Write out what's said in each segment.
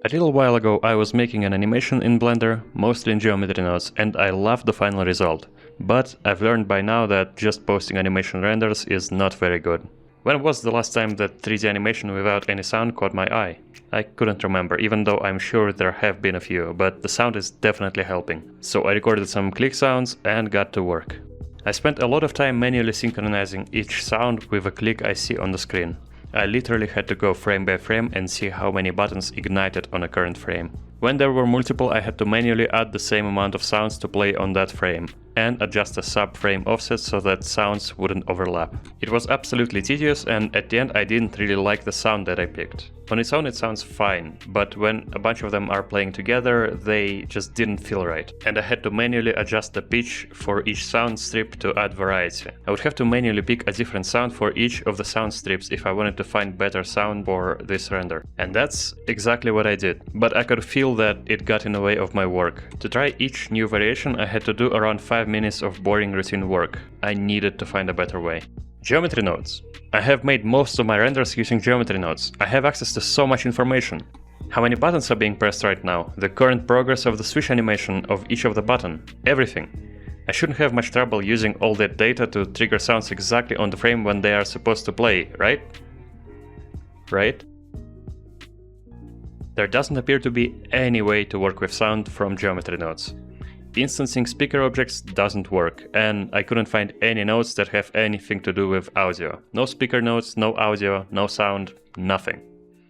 A little while ago I was making an animation in Blender, mostly in geometry nodes, and I loved the final result. But I've learned by now that just posting animation renders is not very good. When was the last time that 3D animation without any sound caught my eye? I couldn't remember, even though I'm sure there have been a few, but the sound is definitely helping. So I recorded some click sounds and got to work. I spent a lot of time manually synchronizing each sound with a click I see on the screen. I literally had to go frame by frame and see how many buttons ignited on a current frame. When there were multiple, I had to manually add the same amount of sounds to play on that frame, and adjust the sub-frame offset so that sounds wouldn't overlap. It was absolutely tedious, and at the end I didn't really like the sound that I picked. On its own it sounds fine, but when a bunch of them are playing together, they just didn't feel right. And I had to manually adjust the pitch for each sound strip to add variety. I would have to manually pick a different sound for each of the sound strips if I wanted to find better sound for this render. And that's exactly what I did. But I could feel that it got in the way of my work. To try each new variation, I had to do around 5 minutes of boring routine work. I needed to find a better way. Geometry nodes. I have made most of my renders using geometry nodes. I have access to so much information. How many buttons are being pressed right now, the current progress of the switch animation of each of the button, everything. I shouldn't have much trouble using all that data to trigger sounds exactly on the frame when they are supposed to play, right? Right? There doesn't appear to be any way to work with sound from geometry nodes. Instancing speaker objects doesn't work, and I couldn't find any nodes that have anything to do with audio. No speaker nodes, no audio, no sound, nothing.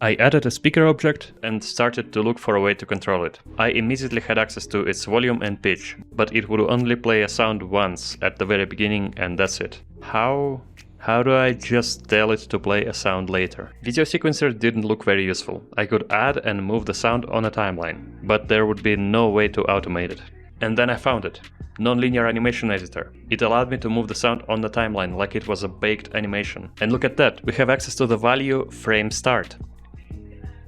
I added a speaker object and started to look for a way to control it. I immediately had access to its volume and pitch, but it would only play a sound once at the very beginning, and that's it. How do I just tell it to play a sound later? Video sequencer didn't look very useful. I could add and move the sound on a timeline, but there would be no way to automate it. And then I found it. Non-linear animation editor. It allowed me to move the sound on the timeline like it was a baked animation. And look at that, we have access to the value frame start.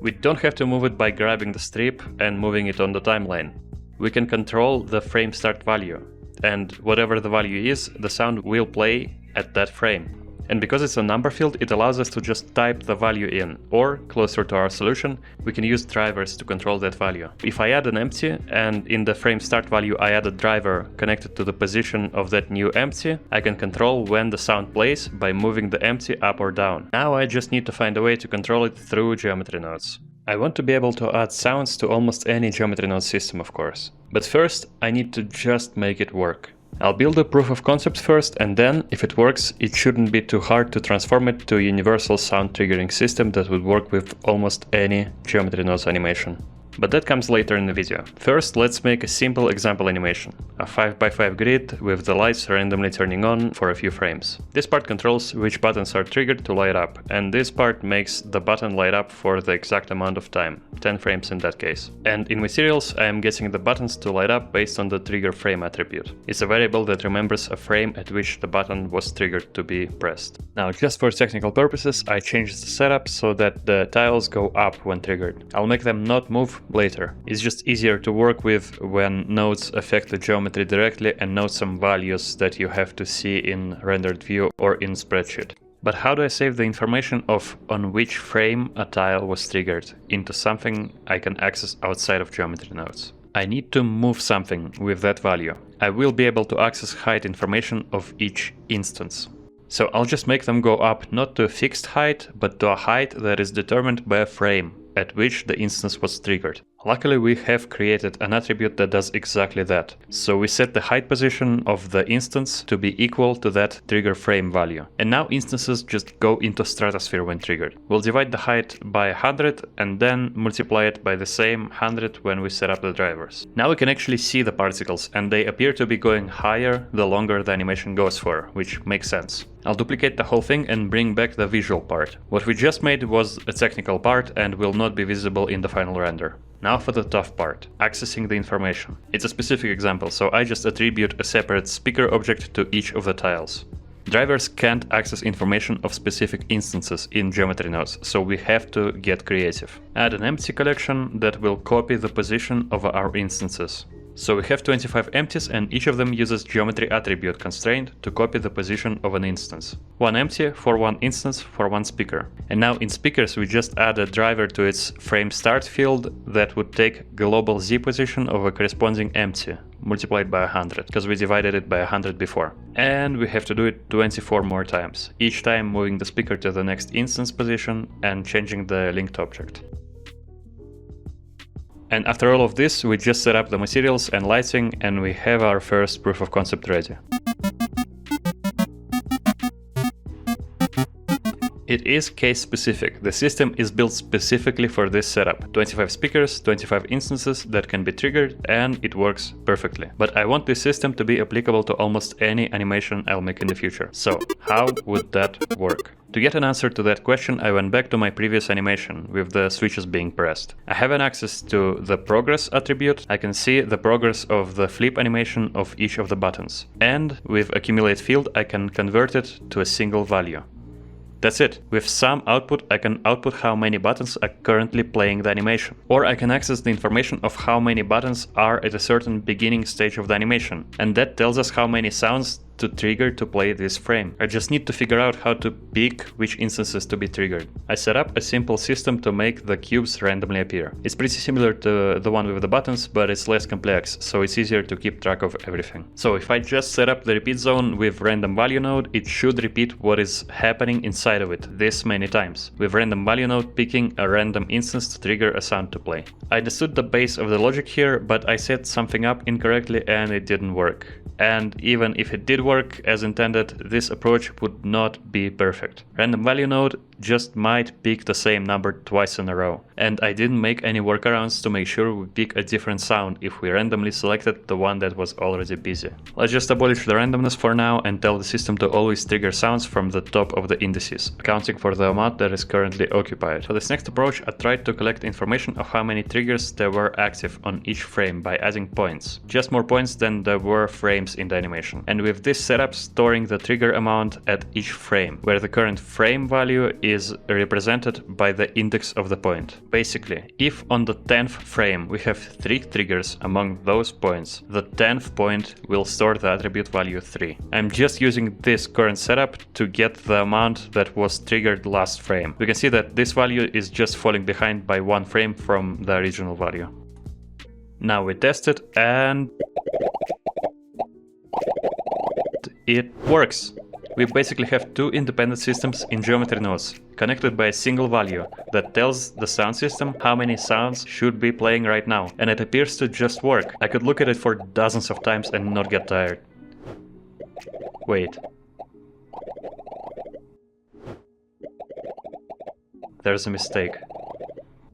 We don't have to move it by grabbing the strip and moving it on the timeline. We can control the frame start value, and whatever the value is, the sound will play at that frame. And because it's a number field, it allows us to just type the value in, or, closer to our solution, we can use drivers to control that value. If I add an empty, and in the frame start value I add a driver connected to the position of that new empty, I can control when the sound plays by moving the empty up or down. Now I just need to find a way to control it through geometry nodes. I want to be able to add sounds to almost any geometry node system, of course. But first, I need to just make it work. I'll build a proof of concept first, and then, if it works, it shouldn't be too hard to transform it to a universal sound triggering system that would work with almost any geometry nodes animation. But that comes later in the video. First, let's make a simple example animation. A 5x5 grid with the lights randomly turning on for a few frames. This part controls which buttons are triggered to light up, and this part makes the button light up for the exact amount of time, 10 frames in that case. And in materials, I am getting the buttons to light up based on the trigger frame attribute. It's a variable that remembers a frame at which the button was triggered to be pressed. Now, just for technical purposes, I changed the setup so that the tiles go up when triggered. I'll make them not move later. It's just easier to work with when nodes affect the geometry directly and note some values that you have to see in rendered view or in spreadsheet. But how do I save the information of on which frame a tile was triggered into something I can access outside of geometry nodes? I need to move something with that value. I will be able to access height information of each instance. So I'll just make them go up not to a fixed height, but to a height that is determined by a frame at which the instance was triggered. Luckily, we have created an attribute that does exactly that. So we set the height position of the instance to be equal to that trigger frame value. And now instances just go into stratosphere when triggered. We'll divide the height by 100 and then multiply it by the same 100 when we set up the drivers. Now we can actually see the particles, and they appear to be going higher the longer the animation goes for, which makes sense. I'll duplicate the whole thing and bring back the visual part. What we just made was a technical part and will not be visible in the final render. Now for the tough part, accessing the information. It's a specific example, so I just attribute a separate speaker object to each of the tiles. Drivers can't access information of specific instances in geometry nodes, so we have to get creative. Add an empty collection that will copy the position of our instances. So we have 25 empties and each of them uses geometry attribute constraint to copy the position of an instance. One empty for one instance for one speaker. And now in speakers we just add a driver to its frame start field that would take global Z position of a corresponding empty, multiplied by 100, because we divided it by 100 before. And we have to do it 24 more times, each time moving the speaker to the next instance position and changing the linked object. And after all of this, we just set up the materials and lighting and we have our first proof of concept ready. It is case specific. The system is built specifically for this setup. 25 speakers, 25 instances that can be triggered, and it works perfectly. But I want this system to be applicable to almost any animation I'll make in the future. So how would that work? To get an answer to that question, I went back to my previous animation with the switches being pressed. I have an access to the progress attribute. I can see the progress of the flip animation of each of the buttons. And with accumulate field, I can convert it to a single value. That's it. With some output, I can output how many buttons are currently playing the animation. Or I can access the information of how many buttons are at a certain beginning stage of the animation. And that tells us how many sounds to trigger to play this frame. I just need to figure out how to pick which instances to be triggered. I set up a simple system to make the cubes randomly appear. It's pretty similar to the one with the buttons, but it's less complex, so it's easier to keep track of everything. So if I just set up the repeat zone with random value node, it should repeat what is happening inside of it this many times, with random value node picking a random instance to trigger a sound to play. I understood the base of the logic here, but I set something up incorrectly and it didn't work. And even if it did work as intended, this approach would not be perfect. Random value node just might pick the same number twice in a row. And I didn't make any workarounds to make sure we pick a different sound if we randomly selected the one that was already busy. Let's just abolish the randomness for now and tell the system to always trigger sounds from the top of the indices, accounting for the amount that is currently occupied. For this next approach, I tried to collect information of how many triggers there were active on each frame by adding points. Just more points than there were frames in the animation. And with this setup, storing the trigger amount at each frame, where the current frame value is represented by the index of the point. Basically, if on the 10th frame we have 3 triggers among those points, the 10th point will store the attribute value 3. I'm just using this current setup to get the amount that was triggered last frame. We can see that this value is just falling behind by 1 frame from the original value. Now we test it and it works. We basically have 2 independent systems in geometry nodes, connected by a single value that tells the sound system how many sounds should be playing right now, and it appears to just work. I could look at it for dozens of times and not get tired. Wait. There's a mistake.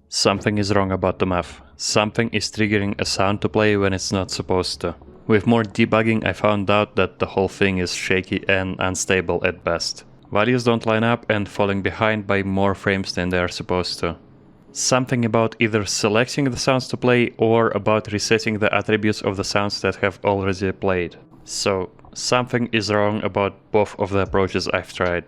Something is wrong about the math. Something is triggering a sound to play when it's not supposed to. With more debugging, I found out that the whole thing is shaky and unstable at best. Values don't line up and falling behind by more frames than they are supposed to. Something about either selecting the sounds to play or about resetting the attributes of the sounds that have already played. So, something is wrong about both of the approaches I've tried.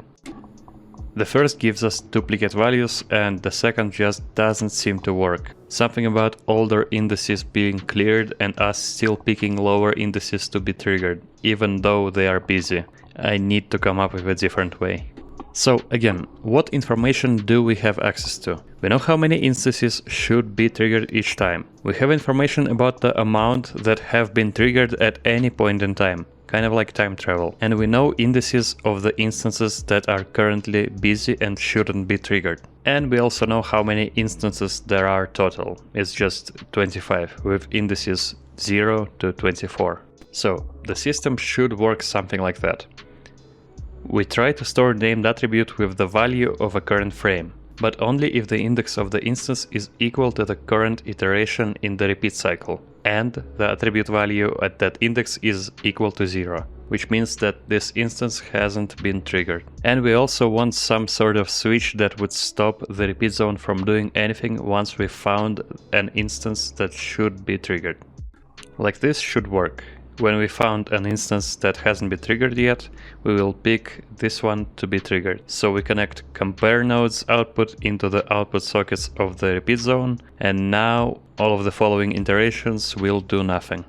The first gives us duplicate values and the second just doesn't seem to work. Something about older indices being cleared and us still picking lower indices to be triggered, even though they are busy. I need to come up with a different way. So again, what information do we have access to? We know how many instances should be triggered each time. We have information about the amount that have been triggered at any point in time. Kind of like time travel. And we know indices of the instances that are currently busy and shouldn't be triggered. And we also know how many instances there are total. It's just 25, with indices 0 to 24. So the system should work something like that. We try to store named attribute with the value of a current frame, but only if the index of the instance is equal to the current iteration in the repeat cycle, and the attribute value at that index is equal to 0, which means that this instance hasn't been triggered. And we also want some sort of switch that would stop the repeat zone from doing anything once we found an instance that should be triggered. Like this should work. When we found an instance that hasn't been triggered yet, we will pick this one to be triggered. So we connect compare nodes output into the output sockets of the repeat zone, and now all of the following iterations will do nothing.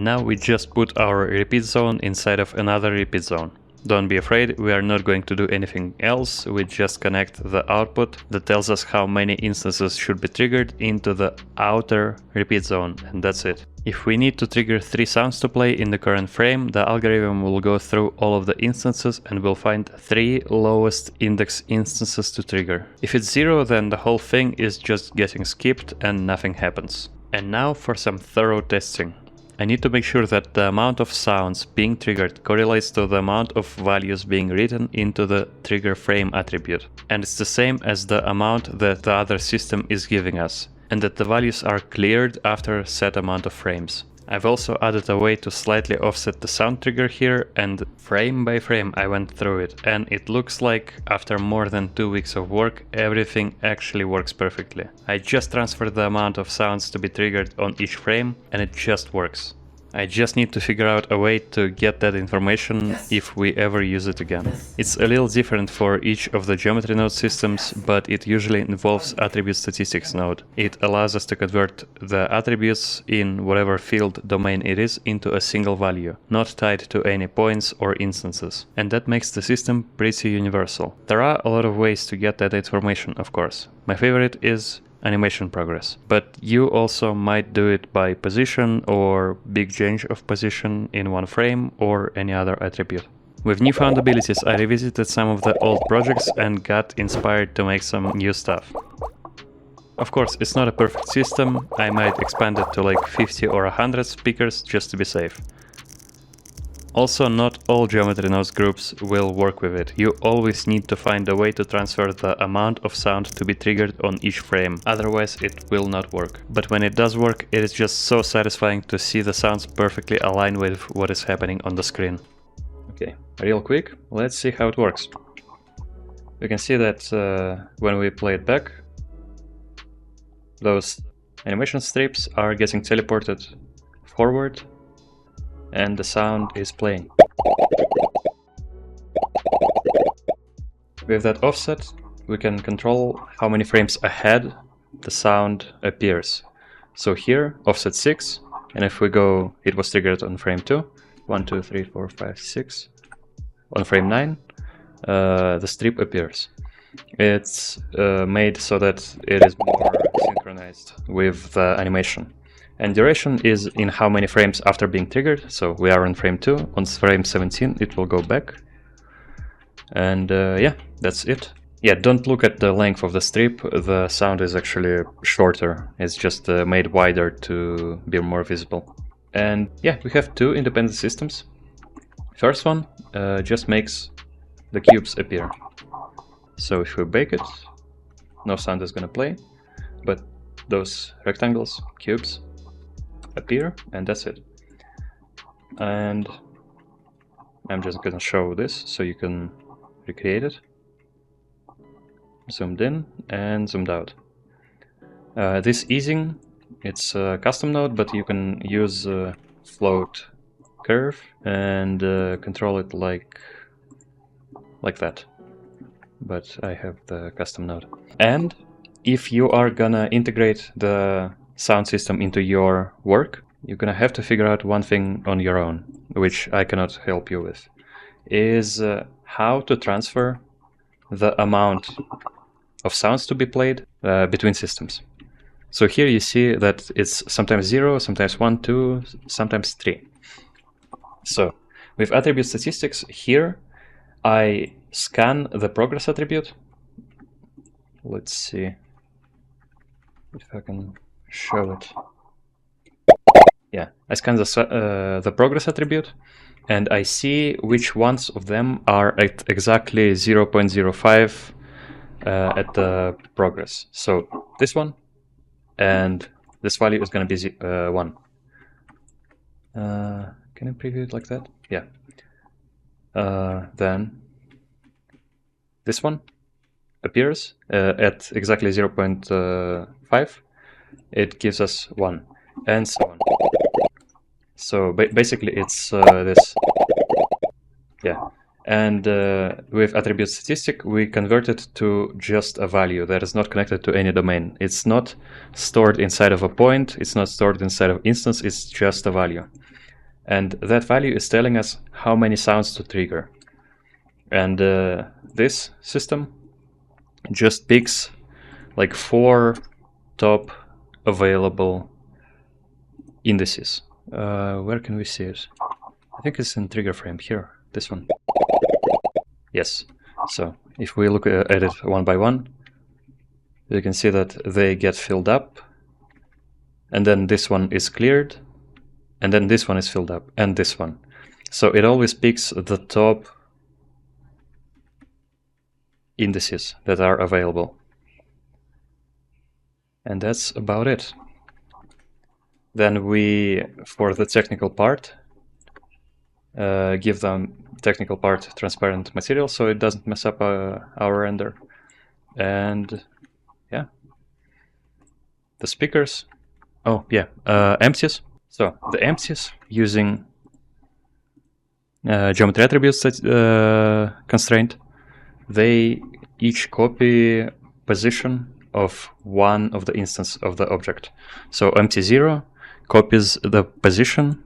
Now we just put our repeat zone inside of another repeat zone. Don't be afraid, we are not going to do anything else, we just connect the output that tells us how many instances should be triggered into the outer repeat zone, and that's it. If we need to trigger 3 sounds to play in the current frame, the algorithm will go through all of the instances and will find 3 lowest index instances to trigger. If it's 0, then the whole thing is just getting skipped and nothing happens. And now for some thorough testing. I need to make sure that the amount of sounds being triggered correlates to the amount of values being written into the trigger frame attribute. And it's the same as the amount that the other system is giving us, and that the values are cleared after a set amount of frames. I've also added a way to slightly offset the sound trigger here, and frame by frame I went through it, and it looks like after more than 2 weeks of work everything actually works perfectly. I just transferred the amount of sounds to be triggered on each frame and it just works. I just need to figure out a way to get that information if we ever use it again. It's a little different for each of the geometry node systems, but it usually involves attribute statistics node. It allows us to convert the attributes in whatever field domain it is into a single value, not tied to any points or instances. And that makes the system pretty universal. There are a lot of ways to get that information, of course. My favorite is animation progress, but you also might do it by position or big change of position in one frame or any other attribute. With newfound abilities, I revisited some of the old projects and got inspired to make some new stuff. Of course, it's not a perfect system, I might expand it to like 50 or 100 speakers just to be safe. Also, not all geometry nodes groups will work with it. You always need to find a way to transfer the amount of sound to be triggered on each frame, otherwise it will not work. But when it does work, it is just so satisfying to see the sounds perfectly align with what is happening on the screen. Okay, real quick, let's see how it works. You can see that when we play it back, those animation strips are getting teleported forward and the sound is playing. With that offset, we can control how many frames ahead the sound appears. So here, offset 6, and if we go, it was triggered on frame 2, 1, 2, 3, 4, 5, 6. On frame 9, the strip appears. It's made so that it is more synchronized with the animation. And duration is in how many frames after being triggered. So we are on frame 2, on frame 17 it will go back. And yeah, that's it. Yeah, don't look at the length of the strip, the sound is actually shorter, it's just made wider to be more visible. And yeah, we have 2 independent systems. First one just makes the cubes appear. So if we bake it, no sound is gonna play, but those rectangles, cubes, appear, and that's it. And I'm just gonna show this so you can recreate it. Zoomed in and zoomed out. This easing, it's a custom node, but you can use float curve and control it like that. But I have the custom node. And if you are gonna integrate the sound system into your work, you're gonna have to figure out one thing on your own, which I cannot help you with, is how to transfer the amount of sounds to be played between systems. So here you see that it's sometimes 0, sometimes 1, 2, sometimes 3. So with attribute statistics here, I scan the progress attribute. Let's see if I can show it. Yeah, I scan the progress attribute and I see which ones of them are at exactly 0.05 at the progress. So this one and this value is going to be 1. Can I preview it like that? Yeah. Then this one appears at exactly 0.5. It gives us 1, and so on. So basically it's this. Yeah. And with attribute statistic, we convert it to just a value that is not connected to any domain. It's not stored inside of a point, it's not stored inside of instance, it's just a value. And that value is telling us how many sounds to trigger. And this system just picks like 4 top available indices. Where can we see it? I think it's in trigger frame here, this one. Yes, so if we look at it one by one, you can see that they get filled up, and then this one is cleared, and then this one is filled up, and this one. So it always picks the top indices that are available. And that's about it. Then we, for the technical part, give them technical part transparent material so it doesn't mess up our render. And yeah, the speakers. Oh yeah, empties. So the empties using geometry attributes constraint, they each copy position of one of the instance of the object. So empty 0 copies the position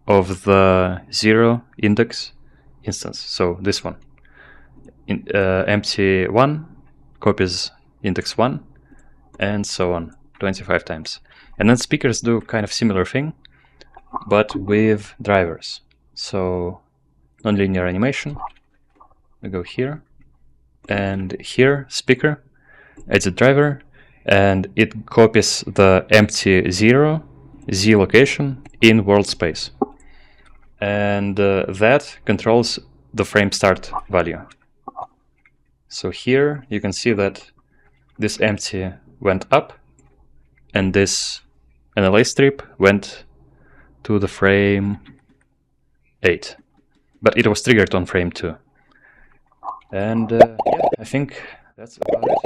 of the 0 index instance, so this one. Empty 1 copies index 1, and so on, 25 times. And then speakers do kind of similar thing, but with drivers. So nonlinear animation, we go here, and here speaker adds a driver, and it copies the empty 0 z location in world space, and that controls the frame start value. So here you can see that this empty went up, and this NLA strip went to the frame 8, but it was triggered on frame 2. And yeah, I think that's about it.